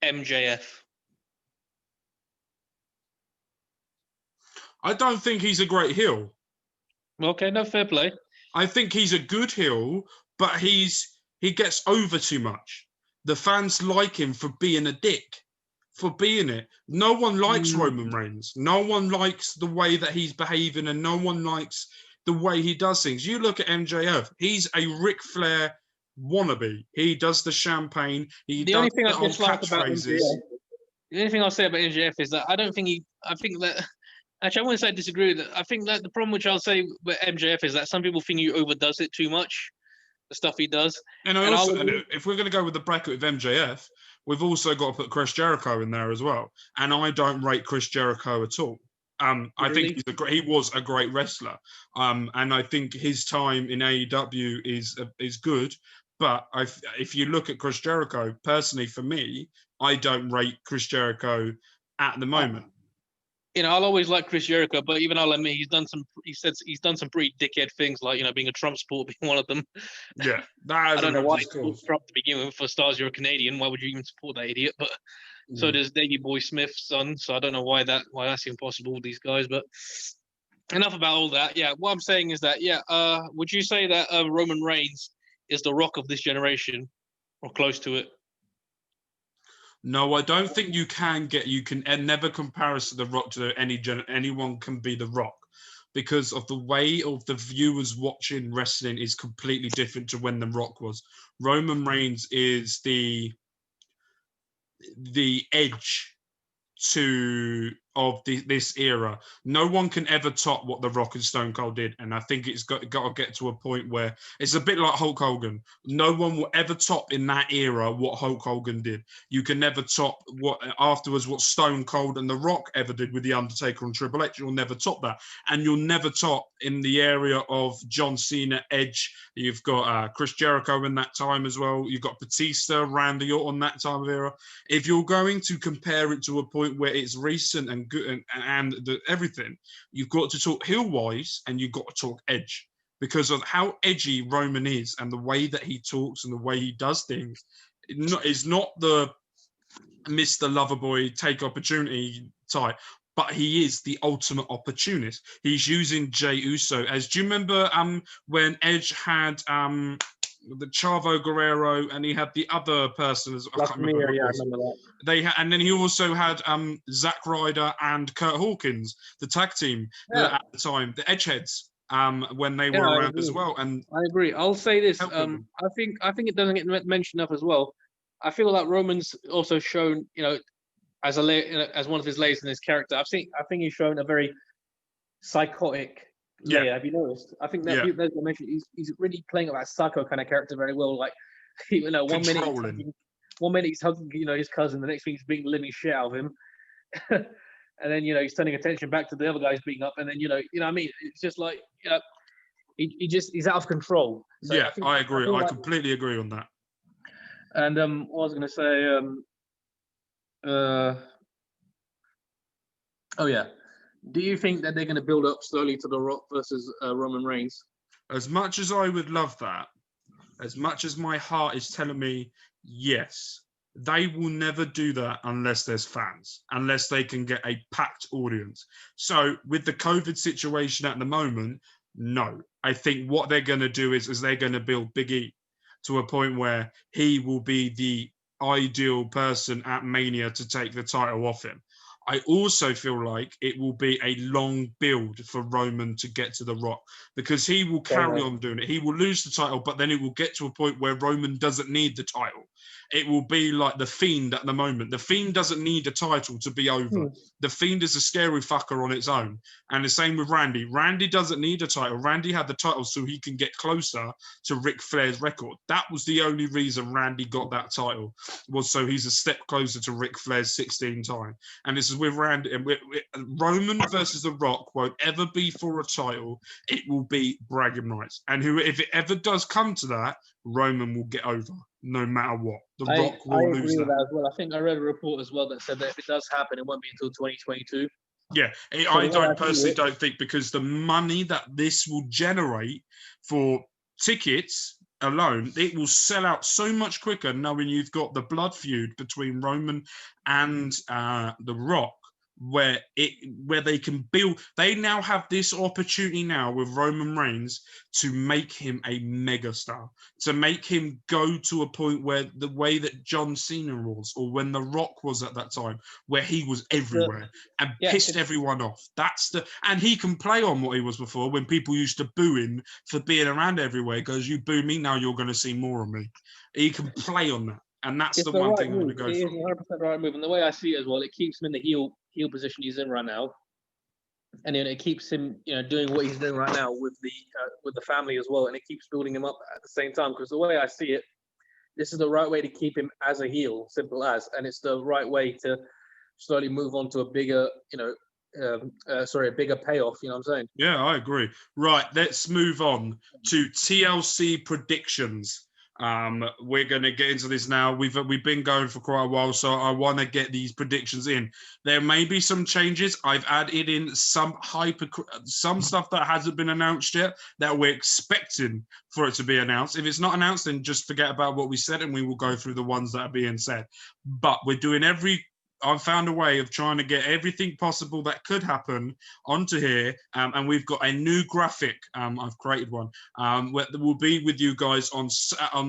MJF. I don't think he's a great heel. Okay, no, fair play. I think he's a good heel, but he gets over too much. The fans like him for being a dick. for being it. No one likes Roman Reigns. No one likes the way that he's behaving, and no one likes the way he does things. You look at MJF, he's a Ric Flair wannabe. He does the champagne. The only thing I dislike about MJF, the only thing I'll say about MJF is that I think that actually I wouldn't say I disagree with it. I think that the problem which I'll say with MJF is that some people think he overdoes it too much, the stuff he does. And if we're going to go with the bracket with MJF, we've also got to put Chris Jericho in there as well. And I don't rate Chris Jericho at all. I think he was a great wrestler. And I think his time in AEW is good. But if you look at Chris Jericho, personally, for me, I don't rate Chris Jericho at the moment. I'll always like Chris Jericho, but even I'll admit he's done some pretty dickhead things, like being a Trump supporter being one of them. Yeah, I don't know why you support Trump to begin with. For stars, you're a Canadian. Why would you even support that idiot? But so does Davey Boy Smith's son. So I don't know why that's impossible with these guys. But enough about all that. Yeah, what I'm saying is that would you say that Roman Reigns is the Rock of this generation, or close to it? No, I don't think you can never compare us to the Rock to anyone can be the Rock, because of the way of the viewers watching wrestling is completely different to when the Rock was. Roman Reigns is the edge of this era. No one can ever top what The Rock and Stone Cold did, and I think it's got to get to a point where it's a bit like Hulk Hogan. No one will ever top in that era what Hulk Hogan did. You can never top what Stone Cold and The Rock ever did with The Undertaker and Triple H. You'll never top that, and you'll never top in the area of John Cena, Edge. You've got Chris Jericho in that time as well. You've got Batista, Randy Orton, that time of era. If you're going to compare it to a point where it's recent and good and everything, you've got to talk heel-wise and you've got to talk edge, because of how edgy Roman is and the way that he talks and the way he does things. It's not the Mr. Loverboy take opportunity type, but he is the ultimate opportunist. He's using Jey Uso as. Do you remember when Edge had the Chavo Guerrero and he had the other person as I can't remember. I remember that. And then he also had Zack Ryder and Kurt Hawkins, the tag team at the time, the Edgeheads, when they were around as well. And I agree. I'll say this. I think it doesn't get mentioned enough as well. I feel like Roman's also shown, as one of his layers in his character. I think he's shown a very psychotic layer. Yeah. Have you noticed? I think that people mentioned he's really playing that psycho kind of character very well. Like, one minute he's hugging, his cousin, the next thing he's beating the living shit out of him, and then he's turning attention back to the other guys beating up, and then what I mean, it's just like he's out of control. So yeah, I agree. I completely agree on that. And what I was going to say, do you think that they're going to build up slowly to The Rock versus Roman Reigns? As much as I would love that, as much as my heart is telling me yes, they will never do that unless there's fans, unless they can get a packed audience. So with the COVID situation at the moment, no. I think what they're going to do is they're going to build Big E to a point where he will be the ideal person at Mania to take the title off him. I also feel like it will be a long build for Roman to get to The Rock, because he will carry on doing it. He will lose the title, but then it will get to a point where Roman doesn't need the title. It will be like The Fiend at the moment. The Fiend doesn't need a title to be over. The Fiend is a scary fucker on its own. And the same with Randy. Randy doesn't need a title. Randy had the title so he can get closer to Ric Flair's record. That was the only reason Randy got that title, was so he's a step closer to Ric Flair's 16 time. And this is with Randy. And Roman versus The Rock won't ever be for a title. It will be bragging rights. And if it ever does come to that, Roman will get over, no matter what. The Rock will lose that. With that as well. I think I read a report as well that said that if it does happen, it won't be until 2022. Yeah, I don't think, because the money that this will generate for tickets alone, it will sell out so much quicker, knowing you've got the blood feud between Roman and The Rock. where they can build. They now have this opportunity now with Roman Reigns to make him a megastar, to make him go to a point where the way that John Cena was, or when The Rock was at that time, where he was everywhere and pissed everyone off. And he can play on what he was before, when people used to boo him for being around everywhere. He goes, you boo me, now you're going to see more of me. He can play on that. And that's the one thing I'm going to go for. It is 100% the right move. And the way I see it as well, it keeps him in the heel position he's in right now. And it keeps him, doing what he's doing right now with the family as well. And it keeps building him up at the same time. Because the way I see it, this is the right way to keep him as a heel, simple as. And it's the right way to slowly move on to a bigger, a bigger payoff. You know what I'm saying? Yeah, I agree. Right, let's move on to TLC predictions. We're going to get into this now. We've been going for quite a while, so I want to get these predictions in. There may be some changes. I've added in some stuff that hasn't been announced yet that we're expecting for it to be announced. If it's not announced, then just forget about what we said, and we will go through the ones that are being said. But we're doing I've found a way of trying to get everything possible that could happen onto here, and we've got a new graphic. I've created one that will be with you guys on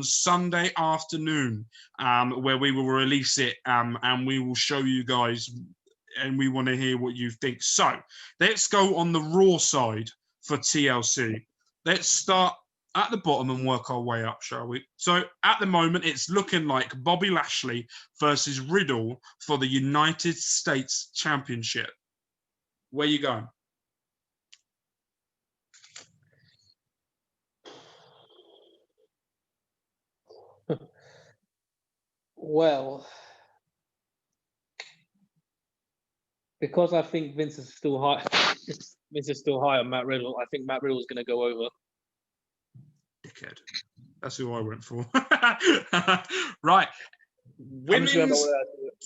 Sunday afternoon, where we will release it, and we will show you guys, and we want to hear what you think. So let's go on the Raw side for TLC. Let's start at the bottom and work our way up, shall we? So at the moment, it's looking like Bobby Lashley versus Riddle for the United States Championship. Where you going? Well, because I think Vince is still high on Matt Riddle, I think Matt Riddle is going to go over. Dickhead. That's who I went for. Right. Women's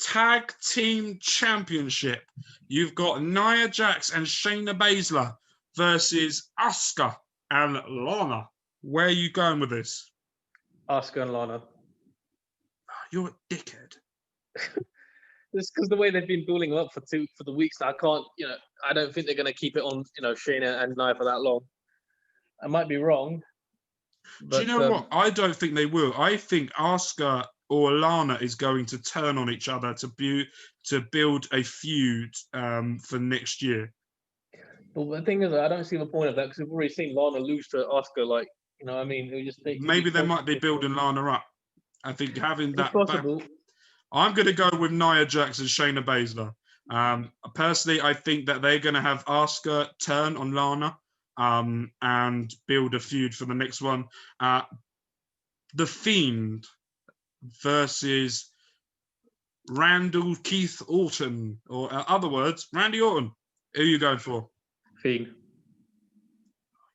Tag Team Championship. You've got Nia Jax and Shayna Baszler versus Asuka and Lana. Where are you going with this? Asuka and Lana. You're a dickhead. It's because the way they've been building up for the weeks now, I don't think they're going to keep it on, Shayna and Nia for that long. I might be wrong. But, do you know what? I don't think they will. I think Asuka or Lana is going to turn on each other to build a feud for next year. But the thing is, I don't see the point of that, because we've already seen Lana lose to Asuka. Maybe they might be building Lana up. I think having that. Possible. I'm going to go with Nia Jax and Shayna Baszler. Personally, I think that they're going to have Asuka turn on Lana. And build a feud for the next one. The Fiend versus Randall Keith Orton, or other words, Randy Orton. Who are you going for? Fiend.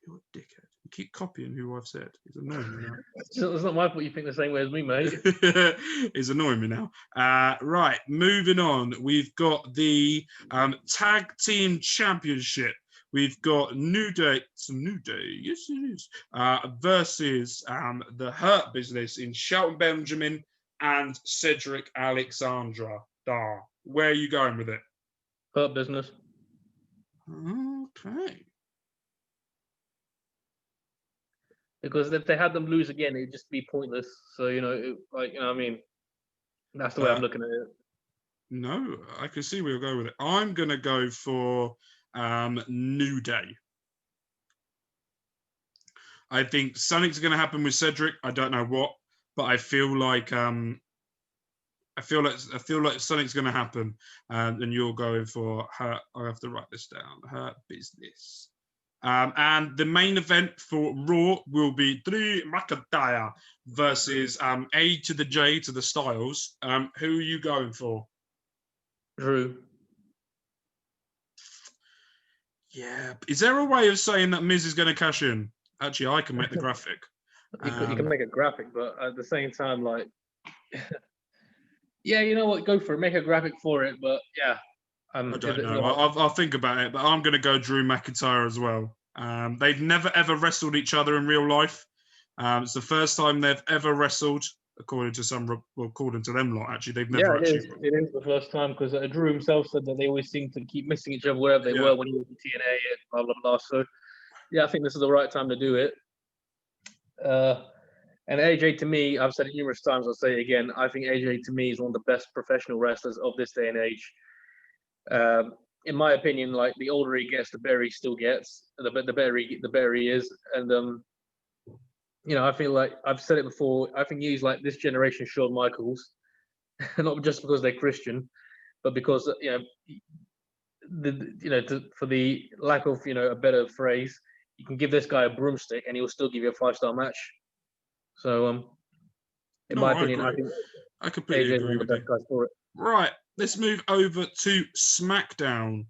You're a dickhead. You keep copying who I've said. It's annoying me now. It's not my fault you think the same way as me, mate. It's annoying me now. Right, moving on. We've got the Tag Team Championship. We've got New Day, yes it is, versus the Hurt Business in Shelton Benjamin and Cedric Alexandra. Where are you going with it? Hurt Business. Okay. Because if they had them lose again, it'd just be pointless. So, that's the way I'm looking at it. No, I can see where you'll go with it. I'm going to go for New Day. I think something's going to happen with Cedric. I don't know what, but I feel like something's going to happen. And you're going for her. I have to write this down. Her Business. And the main event for Raw will be Drew McIntyre versus A to the J to the Styles. Who are you going for? Drew. Yeah. Is there a way of saying that Miz is going to cash in? Actually, I can make the graphic. You can make a graphic, but at the same time, yeah, you know what? Go for it. Make a graphic for it, but yeah. I don't know. I'll think about it, but I'm going to go Drew McIntyre as well. They've never, ever wrestled each other in real life. It's the first time they've ever wrestled according to according to them lot. Actually, they've never It is the first time because Drew himself said that they always seem to keep missing each other wherever they were when he was in TNA and blah blah blah. So yeah, I think this is the right time to do it. And AJ, to me, I've said it numerous times, I'll say it again, I think AJ, to me, is one of the best professional wrestlers of this day and age. In my opinion, like, the older he gets, the better he still gets, the better he is. And, I feel like, I've said it before, I think he's like this generation Shawn Michaels, not just because they're Christian, but because, for the lack of, a better phrase, you can give this guy a broomstick and he will still give you a 5-star match. So, in my opinion, I completely agree with you. Guys for it. Right, let's move over to SmackDown.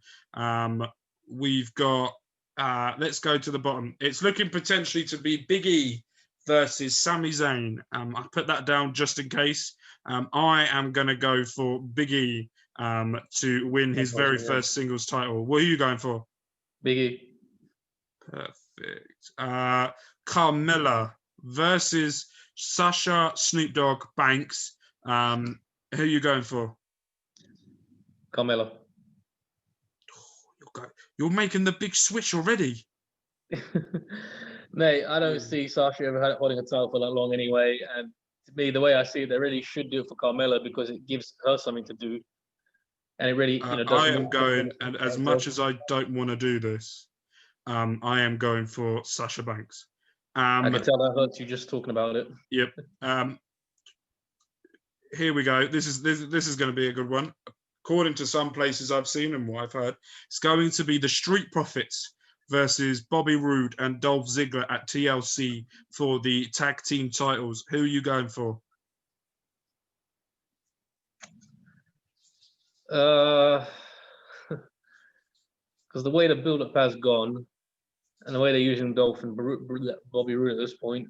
We've got, let's go to the bottom. It's looking potentially to be Big E versus Sami Zayn. I put that down just in case. I am going to go for Big E to win his very first singles title. What are you going for? Big E. Perfect. Carmella versus Sasha Snoop Dogg Banks. Who are you going for? Carmella. You're making the big switch already. Mate, I don't see Sasha ever holding a title for that long anyway. And to me, the way I see it, they really should do it for Carmella because it gives her something to do. And it really, does. I am going, and as much as I don't want to do this, I am going for Sasha Banks. I can tell that hurts you just talking about it. Yep. Here we go. This is going to be a good one. According to some places I've seen and what I've heard, it's going to be the Street Profits versus Bobby Roode and Dolph Ziggler at TLC for the tag team titles. Who are you going for? Because the way the build-up has gone, and the way they're using Dolph and Bobby Roode at this point,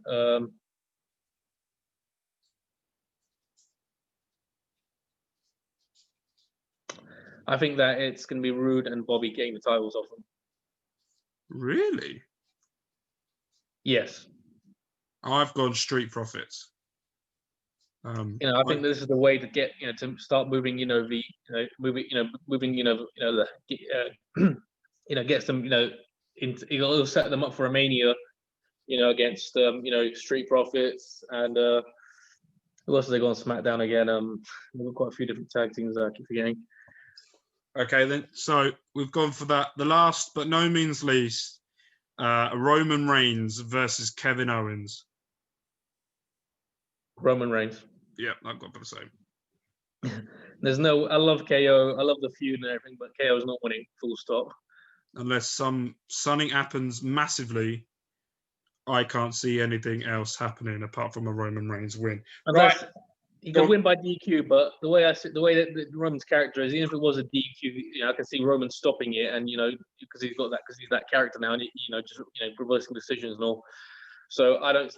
I think that it's going to be Roode and Bobby getting the titles off them. Really? Yes. I've gone Street Profits. I think this is the way to get, to start moving, gets them, it'll set them up for a Mania, against, Street Profits and who else have they got on SmackDown again? They've got quite a few different tag teams I keep forgetting. Okay, then. So we've gone for that. The last but no means least, Roman Reigns versus Kevin Owens. Roman Reigns. Yeah, I've got for the same. I love KO. I love the feud and everything, but KO is not winning, full stop. Unless something happens massively, I can't see anything else happening apart from a Roman Reigns win. Right. He can win by DQ, but the way that Roman's character is, even if it was a DQ, I can see Roman stopping it, and because he's that character now, and just reversing decisions and all. So I don't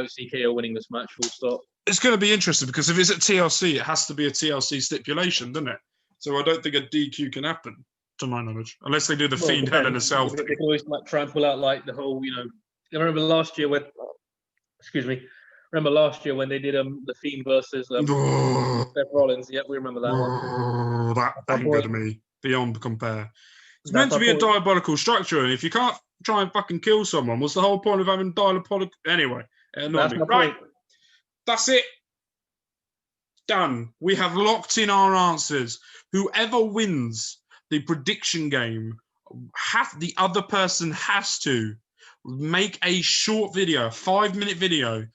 see KO winning this match. Full stop. It's going to be interesting because if it's at TLC, it has to be a TLC stipulation, doesn't it? So I don't think a DQ can happen, to my knowledge, unless they do the Fiend Hell in a Cell thing. They can always try and pull out the whole, I remember last year when, when they did the Fiend versus Seth Rollins. Yep, we remember that one. That angered me beyond compare. It's meant to be a diabolical structure, and if you can't try and fucking kill someone, what's the whole point of having diabolical? Anyway, it annoyed me. Right, that's it. Done. We have locked in our answers. Whoever wins the prediction game, the other person has to make a short video, 5-minute video,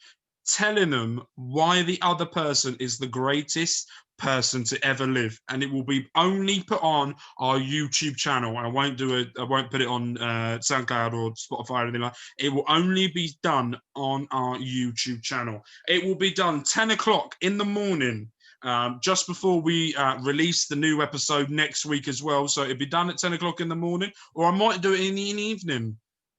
telling them why the other person is the greatest person to ever live, and it will be only put on our YouTube channel. I won't put it on SoundCloud or Spotify or anything like that. It will only be done on our YouTube channel. It will be done 10 o'clock in the morning, just before we release the new episode next week as well. So it'll be done at 10 o'clock in the morning, or I might do it in the evening.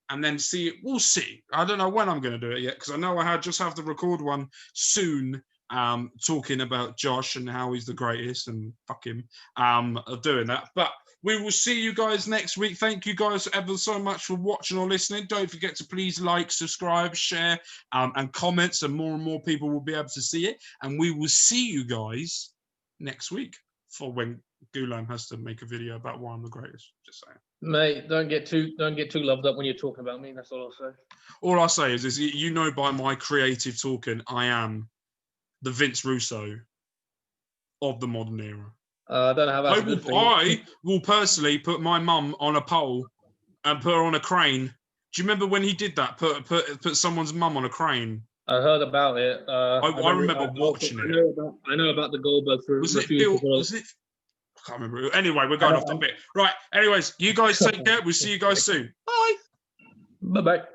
And then we'll see. I don't know when I'm going to do it yet because I know I just have to record one soon talking about Josh and how he's the greatest and fuck him, doing that. But we will see you guys next week. Thank you guys ever so much for watching or listening. Don't forget to please like, subscribe, share, and comment, so more and more people will be able to see it. And we will see you guys next week for when Gulam has to make a video about why I'm the greatest. Just saying. Mate, don't get too loved up when you're talking about me. That's all I'll say. All I say is you know by my creative talking, I am the Vince Russo of the modern era. I don't know how that's a good thing. I will personally put my mum on a pole and put her on a crane. Do you remember when he did that? Put someone's mum on a crane. I heard about it. I remember watching it. I know about the Goldberg. Was it Bill? Was it? I can't remember. Anyway, we're going off topic. Right. Anyways, you guys take care. We'll see you guys soon. Bye. Bye-bye.